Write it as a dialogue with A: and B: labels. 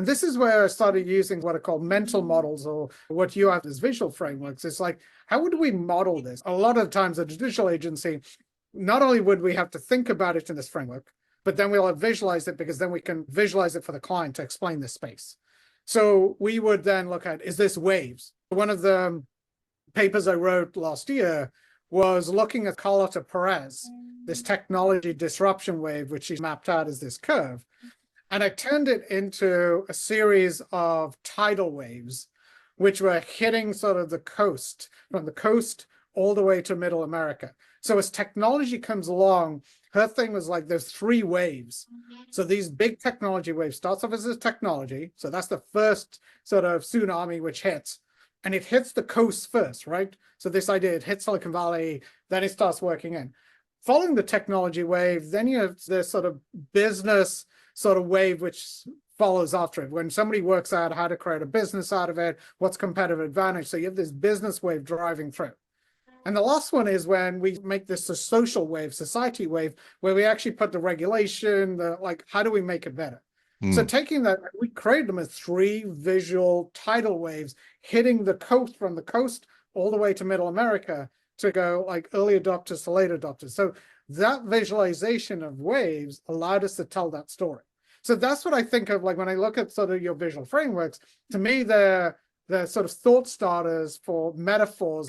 A: And this is where I started using what are called mental models, or what you have as visual frameworks. It's like, how would we model this? A lot of times at a digital agency, not only would we have to think about it in this framework, but then we'll visualize it, because then we can visualize it for the client to explain the space. So we would then look at, is this waves? One of the papers I wrote last year was looking at Carlota Perez, this technology disruption wave, which she mapped out as this curve. And I turned it into a series of tidal waves, which were hitting sort of the coast, from the coast all the way to middle America. So as technology comes along, her thing was like, there's three waves. So these big technology waves starts off as a technology. So that's the first sort of tsunami which hits. And it hits the coast first, right? So this idea, it hits Silicon Valley, then it starts working in. Following the technology wave, then you have this sort of business sort of wave which follows after it. When somebody works out how to create a business out of it, what's competitive advantage. So you have this business wave driving through. And the last one is when we make this a social wave, society wave, where we actually put the regulation, like, how do we make it better? So taking that, we created them as three visual tidal waves hitting the coast, from the coast all the way to middle America, to go like early adopters to late adopters. So that visualization of waves allowed us to tell that story. So that's what I think of, like, when I look at sort of your visual frameworks. To me, they're sort of thought starters for metaphors.